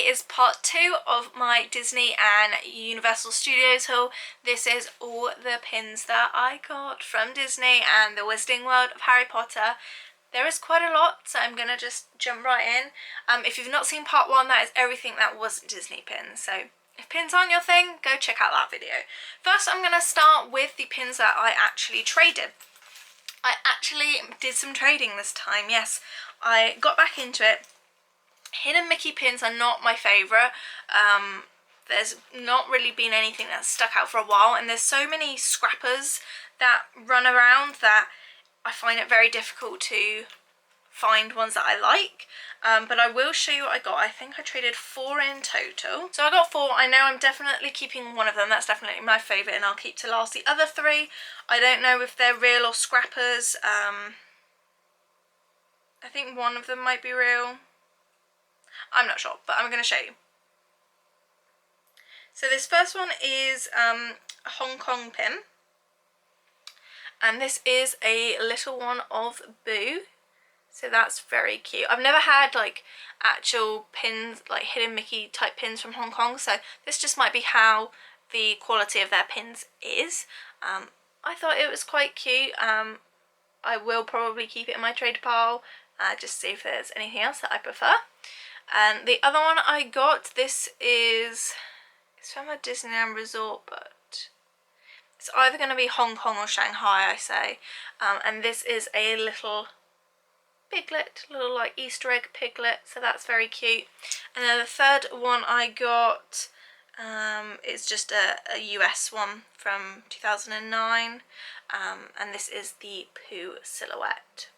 is part 2 of my Disney and Universal Studios haul. This is all the pins that I got from Disney and the Wizarding World of Harry Potter. There is quite a lot, so I'm going to just jump right in. If you've not seen part 1, that is everything that wasn't Disney pins. So if pins aren't your thing, go check out that video. First, I'm going to start with the pins that I actually traded. I actually did some trading this time, yes. I got back into it. Hidden Mickey pins are not my favourite. There's not really been anything that's stuck out for a while, and there's so many scrappers that run around that I find it very difficult to find ones that I like. But I will show you what I got. I think I traded 4 in total. So I got 4. I know I'm definitely keeping one of them. That's definitely my favourite, and I'll keep to last. The other 3, I don't know if they're real or scrappers. I think one of them might be real. I'm not sure, but I'm going to show you. So this first one is a Hong Kong pin. And this is a little one of Boo. So that's very cute. I've never had like actual pins, like Hidden Mickey type pins from Hong Kong. So this just might be how the quality of their pins is. I thought it was quite cute. I will probably keep it in my trade pile. Just see if there's anything else that I prefer. And the other one I got, it's from a Disneyland resort, but it's either going to be Hong Kong or Shanghai, I say. And this is a little piglet, little like Easter egg piglet, so that's very cute. And then the third one I got is just a US one from 2009, and this is the Pooh silhouette.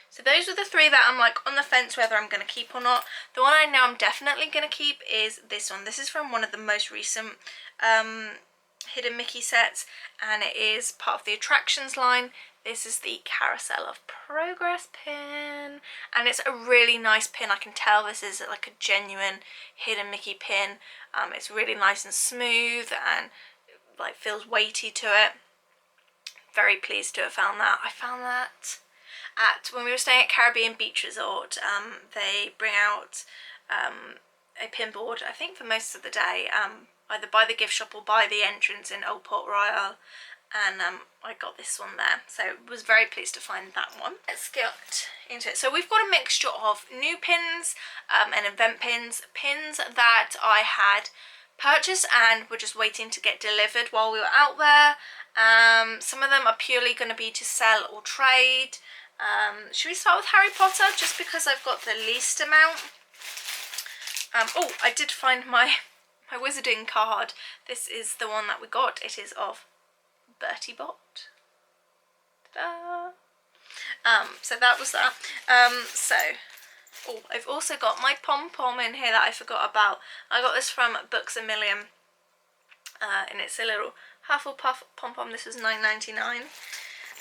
So those are the 3 that I'm like on the fence whether I'm going to keep or not. The one I know I'm definitely going to keep is this one. This is from one of the most recent Hidden Mickey sets, and it is part of the attractions line. This is the Carousel of Progress pin, and it's a really nice pin. I can tell this is like a genuine Hidden Mickey pin. It's really nice and smooth and like feels weighty to it. Very pleased to have found that. I found that when we were staying at Caribbean Beach Resort. They bring out a pin board, I think for most of the day, either by the gift shop or by the entrance in Old Port Royal, and I got this one there, so was very pleased to find that one. Let's get into it. So we've got a mixture of new pins and event pins, pins that I had purchased and were just waiting to get delivered while we were out there. Some of them are purely going to be to sell or trade. Should we start with Harry Potter, just because I've got the least amount? Oh, I did find my Wizarding card. This is the one that we got. It is of Bertie Bott. Ta-da! So that was that. Oh, I've also got my pom-pom in here that I forgot about. I got this from Books A Million, and it's a little Hufflepuff pom-pom. This was $9.99.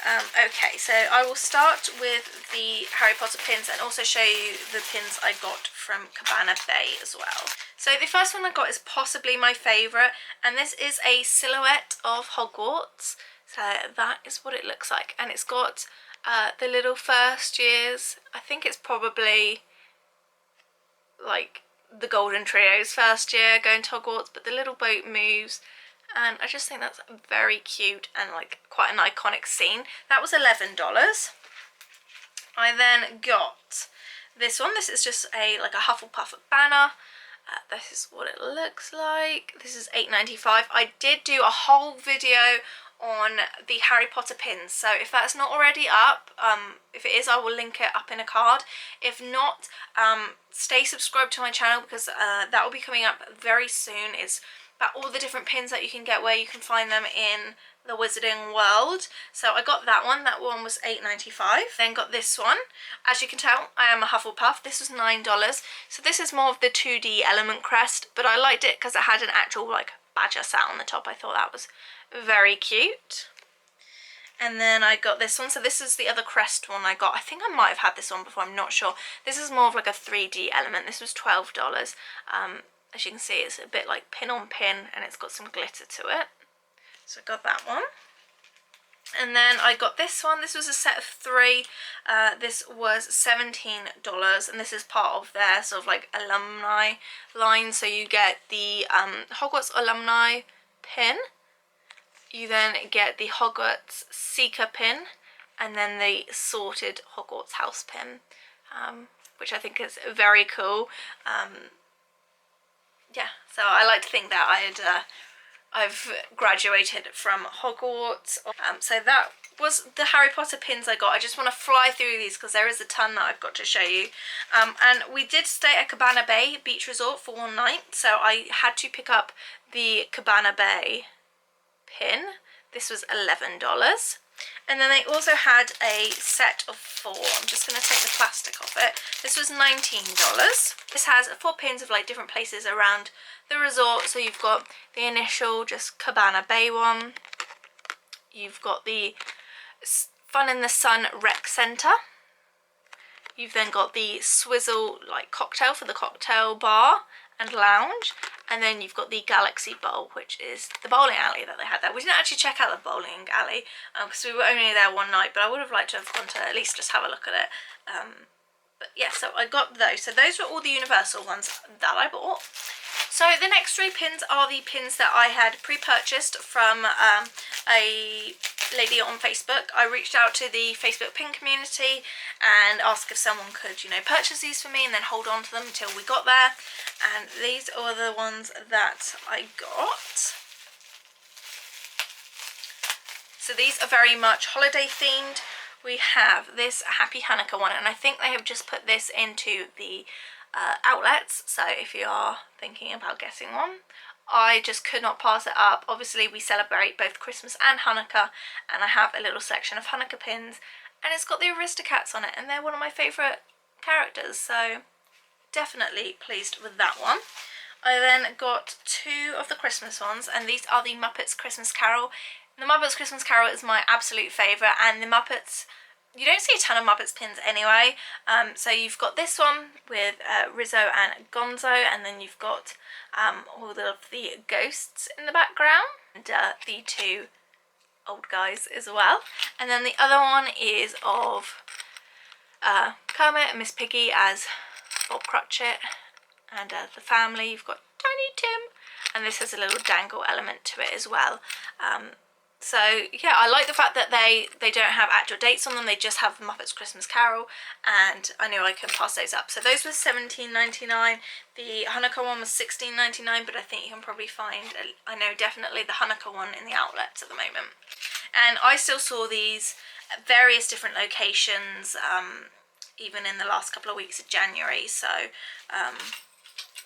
Okay, so I will start with the Harry Potter pins and also show you the pins I got from Cabana Bay as well. So the first one I got is possibly my favourite, and this is a silhouette of Hogwarts. So that is what it looks like, and it's got the little first years. I think it's probably like the Golden Trio's first year going to Hogwarts, but the little boat moves. And I just think that's very cute and like quite an iconic scene. That was $11. I then got this one. This is just like a Hufflepuff banner. This is what it looks like. This is $8.95. I did do a whole video on the Harry Potter pins, so if that's not already up, if it is, I will link it up in a card. If not, stay subscribed to my channel, because that will be coming up very soon. It's about all the different pins that you can get, where you can find them in the Wizarding World. So I got that one. That one was $8.95. Then got this one. As you can tell, I am a Hufflepuff. This was $9. So this is more of the 2D element crest, but I liked it because it had an actual like badger sat on the top. I thought that was very cute. And then I got this one. So this is the other crest one I got. I think I might have had this one before, I'm not sure. This is more of like a 3D element. This was $12. As you can see, it's a bit like pin on pin, and it's got some glitter to it. So I got that one. And then I got this one. This was a set of 3. This was $17, and this is part of their sort of like alumni line. So you get the Hogwarts alumni pin. You then get the Hogwarts Seeker pin, and then the sorted Hogwarts house pin, which I think is very cool. Yeah, so I like to think that I've graduated from Hogwarts. So that was the Harry Potter pins I got. I just want to fly through these because there is a ton that I've got to show you. And we did stay at Cabana Bay Beach Resort for one night, so I had to pick up the Cabana Bay pin. This was $11. And then they also had a set of 4. I'm just going to take the plastic off it. This was $19. This has 4 pins of like different places around the resort. So you've got the initial just Cabana Bay one. You've got the Fun in the Sun Rec Centre. You've then got the Swizzle like cocktail for the cocktail bar and lounge. And then you've got the Galaxy Bowl, which is the bowling alley that they had there. We didn't actually check out the bowling alley because we were only there one night, but I would have liked to have gone to at least just have a look at it. But yeah, so I got those. So those were all the Universal ones that I bought. So the next 3 pins are the pins that I had pre-purchased from a lady on Facebook. I reached out to the Facebook pin community and asked if someone could, you know, purchase these for me and then hold on to them until we got there. And these are the ones that I got. So these are very much holiday themed. We have this Happy Hanukkah one, and I think they have just put this into the outlets. So if you are thinking about getting one, I just could not pass it up. Obviously we celebrate both Christmas and Hanukkah, and I have a little section of Hanukkah pins, and it's got the Aristocats on it, and they're one of my favourite characters, so definitely pleased with that one. I then got 2 of the Christmas ones, and these are the Muppets Christmas Carol. The Muppets Christmas Carol is my absolute favourite, and the Muppets, you don't see a ton of Muppets pins anyway. So you've got this one with Rizzo and Gonzo, and then you've got all of the ghosts in the background, and the 2 old guys as well. And then the other one is of Kermit and Miss Piggy as Bob Cratchit, and the family. You've got Tiny Tim, and this has a little dangle element to it as well. So yeah, I like the fact that they don't have actual dates on them, they just have Muppets Christmas Carol, and I knew I could pass those up. So those were $17.99. The Hanukkah one was $16.99, but I think you can probably find, I know definitely the Hanukkah one in the outlets at the moment. And I still saw these at various different locations, even in the last couple of weeks of January. So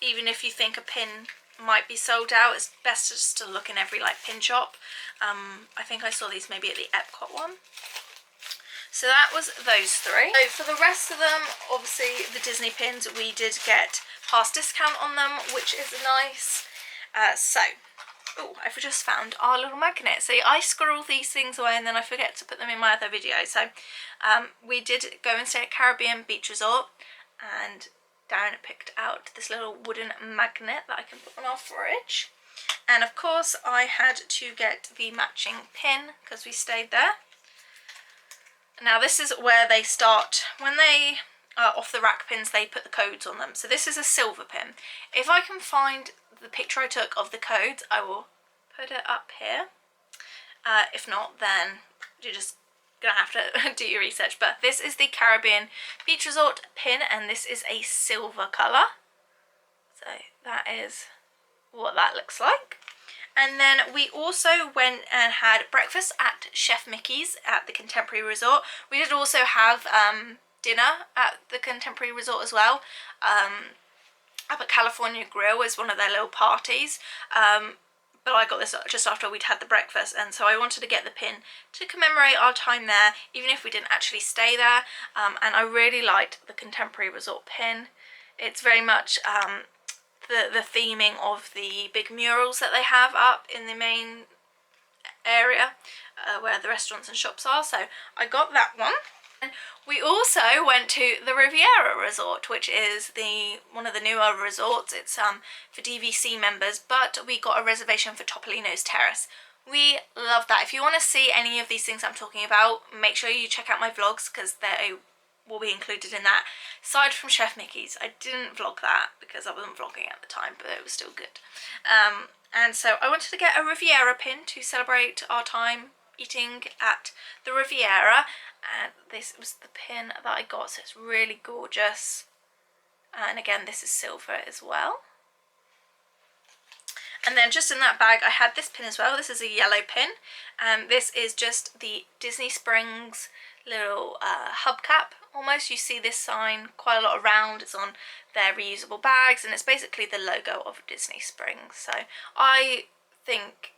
even if you think a pin might be sold out, it's best just to look in every like pin shop. I think I saw these maybe at the Epcot one. So that was those 3. So for the rest of them, obviously the Disney pins, we did get past discount on them, which is nice. Oh, I've just found our little magnet. So I squirrel these things away and then I forget to put them in my other video. So we did go and stay at Caribbean Beach Resort, and Darren picked out this little wooden magnet that I can put on our fridge. And of course I had to get the matching pin because we stayed there. Now this is where they start, when they are off the rack pins, they put the codes on them. So this is a silver pin. If I can find the picture I took of the codes, I will put it up here. If not, then you're just gonna have to do your research. But this is the Caribbean Beach Resort pin, and this is a silver colour. So that is what that looks like. And then we also went and had breakfast at Chef Mickey's at the Contemporary Resort. We did also have dinner at the Contemporary Resort as well. Up at California Grill is one of their little parties. But I got this just after we'd had the breakfast, and so I wanted to get the pin to commemorate our time there, even if we didn't actually stay there. And I really liked the Contemporary Resort pin. It's very much the theming of the big murals that they have up in the main area where the restaurants and shops are. So I got that one. We also went to the Riviera Resort, which is one of the newer resorts. It's for DVC members, but we got a reservation for Topolino's Terrace, We love that. If you want to see any of these things I'm talking about, make sure you check out my vlogs because they will be included in that. Aside from Chef Mickey's, I didn't vlog that because I wasn't vlogging at the time, but it was still good. And so I wanted to get a Riviera pin to celebrate our time eating at the Riviera, and this was the pin that I got, so it's really gorgeous. And again, this is silver as well. And then just in that bag I had this pin as well. This is a yellow pin, and this is just the Disney Springs little hubcap almost. You see this sign quite a lot around. It's on their reusable bags, and it's basically the logo of Disney Springs. So I think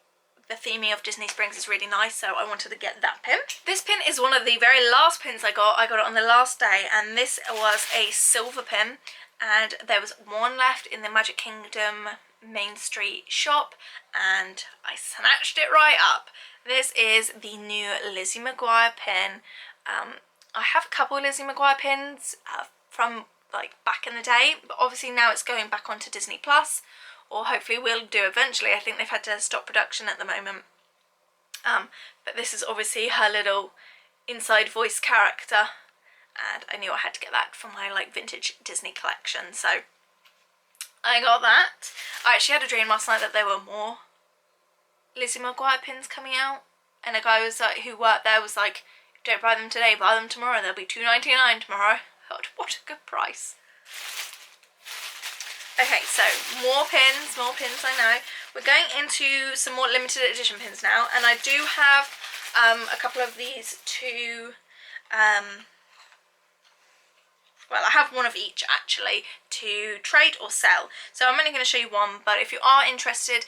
the theming of Disney Springs is really nice, so I wanted to get that pin. This pin is one of the very last pins I got. I got it on the last day, and this was a silver pin, and there was one left in the Magic Kingdom Main Street shop, and I snatched it right up. This is the new Lizzie McGuire pin. I have a couple of Lizzie McGuire pins from like back in the day, but obviously now it's going back onto Disney Plus, or hopefully will do eventually. I think they've had to stop production at the moment. But this is obviously her little inside voice character, and I knew I had to get that for my like vintage Disney collection, so I got that. I actually had a dream last night that there were more Lizzie McGuire pins coming out, and a guy was like, who worked there was like, don't buy them today, buy them tomorrow, they'll be $2.99 tomorrow. I thought, what a good price. Okay, so more pins I know. We're going into some more limited edition pins now, and I do have a couple of these to well, I have one of each actually to trade or sell. So I'm only going to show you one, but if you are interested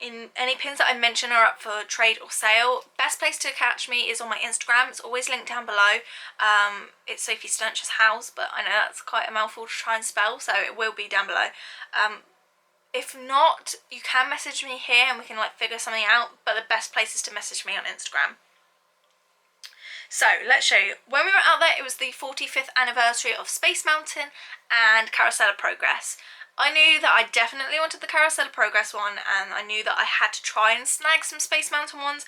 in any pins that I mention are up for trade or sale, best place to catch me is on my Instagram. It's always linked down below. It's Sophie Stunch's house, but I know that's quite a mouthful to try and spell, so it will be down below. If not, you can message me here and we can like figure something out, but the best place is to message me on Instagram. So let's show you. When we were out there, it was the 45th anniversary of Space Mountain and Carousel of Progress. I knew that I definitely wanted the Carousel of Progress one, and I knew that I had to try and snag some Space Mountain ones.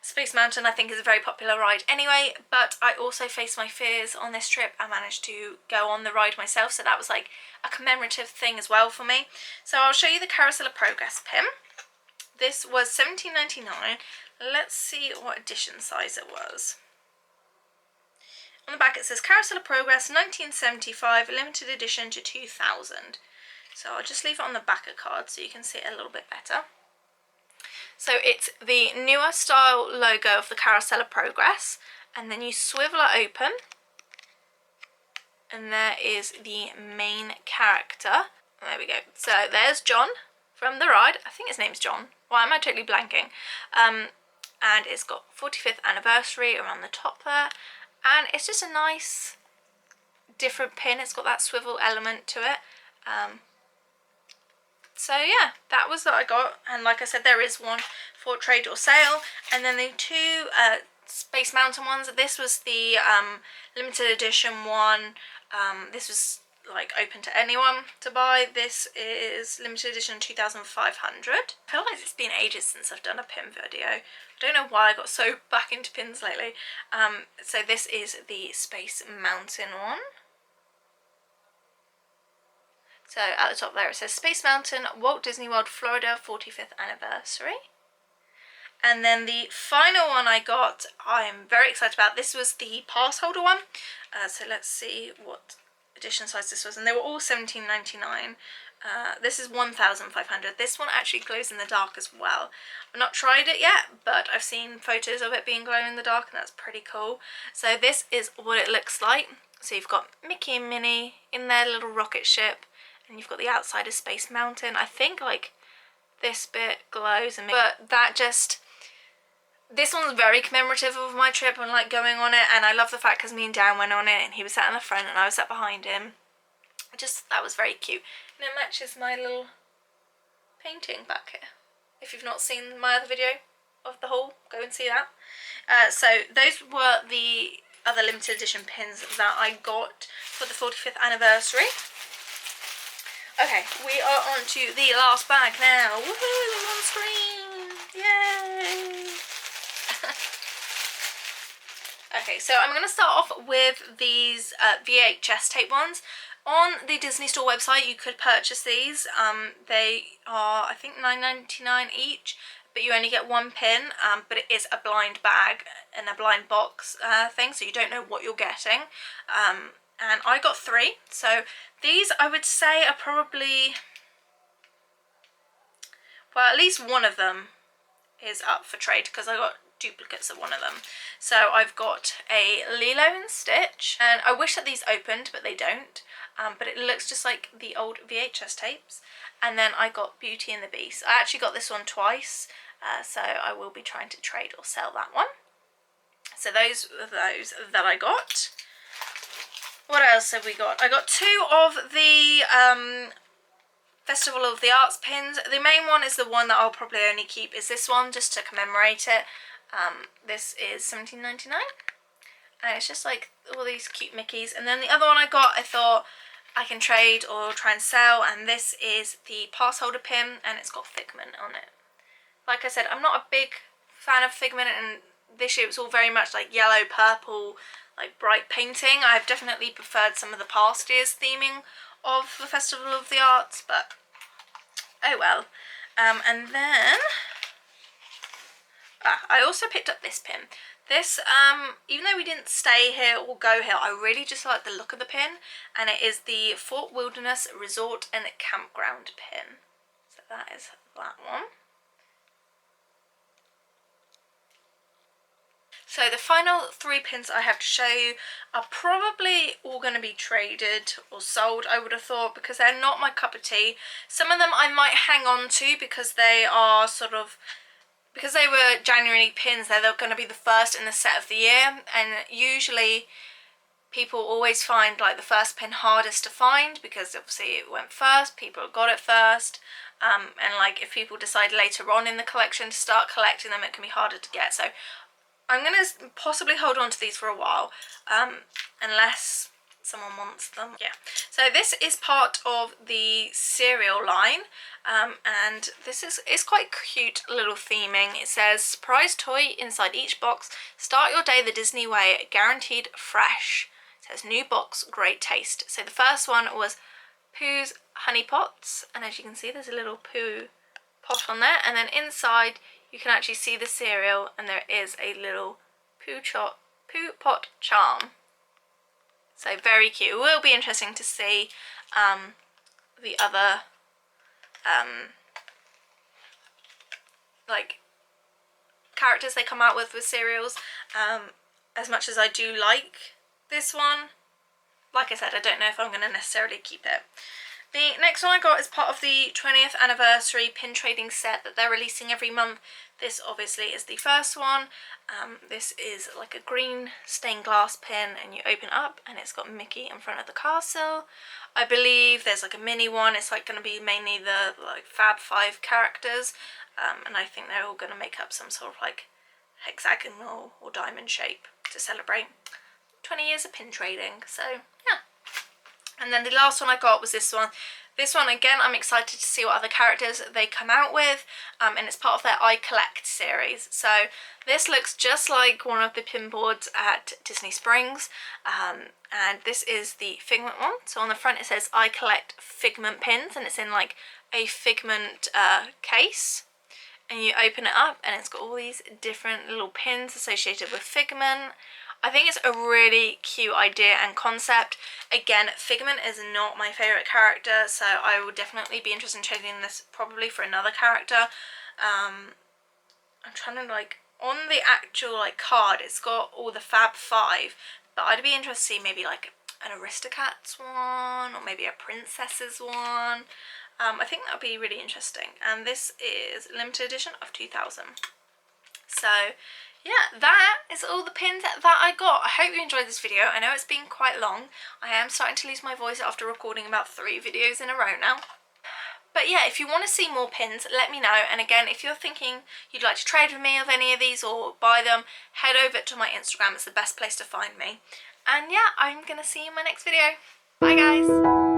Space Mountain I think is a very popular ride anyway, but I also faced my fears on this trip. I managed to go on the ride myself, so that was like a commemorative thing as well for me. So I'll show you the Carousel of Progress pin. This was $17.99. Let's see what edition size it was. On the back it says Carousel of Progress 1975 limited edition to 2000. So I'll just leave it on the back of the card so you can see it a little bit better. So it's the newer style logo of the Carousel of Progress, and then you swivel it open and there is the main character. There we go. So there's John from the ride. I think his name's John. Why am I totally blanking? And it's got 45th anniversary around the top there. And it's just a nice different pin. It's got that swivel element to it. So yeah, that was what I got. And like I said, there is one for trade or sale. And then the two Space Mountain ones. This was the limited edition one. This was like open to anyone to buy. This is limited edition 2500. I feel like it's been ages since I've done a pin video. I don't know why I got so back into pins lately. So this is the Space Mountain one. So at the top there it says Space Mountain, Walt Disney World, Florida, 45th anniversary. And then the final one I got, I'm very excited about. This was the pass holder one. So let's see what edition size this was. And they were all $17.99. This is 1,500. This one actually glows in the dark as well. I've not tried it yet, but I've seen photos of it being glow in the dark, and that's pretty cool. So this is what it looks like. So you've got Mickey and Minnie in their little rocket ship, and you've got the outside of Space Mountain. I think like this bit glows, but that just, this one's very commemorative of my trip and like going on it, and I love the fact because me and Dan went on it and he was sat in the front and I was sat behind him. That was very cute, and it matches my little painting back here. If you've not seen my other video of the haul, go and see that. So those were the other limited edition pins that I got for the 45th anniversary. Okay, we are on to the last bag now. Woohoo, on screen! Yay! Okay, so I'm going to start off with these VHS tape ones. On the Disney Store website you could purchase these. They are, I think, $9.99 each, but you only get one pin, but it is a blind bag and a blind box thing, so you don't know what you're getting. And I got 3, so these I would say are probably, well, at least one of them is up for trade because I got duplicates of one of them. So I've got a Lilo and Stitch, and I wish that these opened, but they don't. But it looks just like the old VHS tapes. And then I got Beauty and the Beast. I actually got this one twice, so I will be trying to trade or sell that one. So those are those that I got. What else have we got? I got 2 of the Festival of the Arts pins. The main one is the one that I'll probably only keep, is this one, just to commemorate it. This is $17.99, and it's just like all these cute Mickeys. And then the other one I got, I thought I can trade or try and sell, and this is the pass holder pin, and it's got Figment on it. Like I said, I'm not a big fan of Figment, and this year it was all very much like yellow, purple, like bright painting. I've definitely preferred some of the past year's theming of the Festival of the Arts, but oh well. And then I also picked up this pin. This, even though we didn't stay here or go here, I really just like the look of the pin, and it is the Fort Wilderness Resort and Campground pin. So that is that one. So the final 3 pins I have to show you are probably all going to be traded or sold, I would have thought, because they're not my cup of tea. Some of them I might hang on to because they are sort of, because they were January pins, they're going to be the first in the set of the year, and usually people always find like the first pin hardest to find because obviously it went first, people got it first, and like if people decide later on in the collection to start collecting them, it can be harder to get. So I'm going to possibly hold on to these for a while, unless someone wants them. Yeah, so this is part of the cereal line, and this is quite cute little theming. It says, surprise toy inside each box, start your day the Disney way, guaranteed fresh. It says new box, great taste. So the first one was Pooh's Honey Pots, and as you can see there's a little Pooh pot on there, and then inside you can actually see the cereal, and there is a little Pooh Pot charm. So very cute. It will be interesting to see the other like characters they come out with cereals. As much as I do like this one, like I said, I don't know if I'm going to necessarily keep it. The next one I got is part of the 20th anniversary pin trading set that they're releasing every month. This obviously is the first one. This is like a green stained glass pin, and you open up and it's got Mickey in front of the castle. I believe there's like a mini one. It's like going to be mainly the like Fab 5 characters, and I think they're all going to make up some sort of like hexagonal or diamond shape to celebrate 20 years of pin trading. So yeah. And then the last one I got was this one. This one, again, I'm excited to see what other characters they come out with, and it's part of their I Collect series. So this looks just like one of the pin boards at Disney Springs, and this is the Figment one. So on the front it says I Collect Figment pins, and it's in like a Figment case. And you open it up and it's got all these different little pins associated with Figment. I think it's a really cute idea and concept. Again, Figment is not my favourite character, so I will definitely be interested in trading this probably for another character. I'm trying to like, on the actual like card, it's got all the Fab 5, but I'd be interested to see maybe like an Aristocats one, or maybe a Princesses one. I think that would be really interesting. And this is limited edition of 2000. So yeah, that is all the pins that I got. I hope you enjoyed this video. I know it's been quite long. I am starting to lose my voice after recording about 3 videos in a row now. But yeah, if you want to see more pins, let me know. And again, if you're thinking you'd like to trade with me of any of these or buy them, head over to my Instagram. It's the best place to find me. And yeah, I'm going to see you in my next video. Bye guys!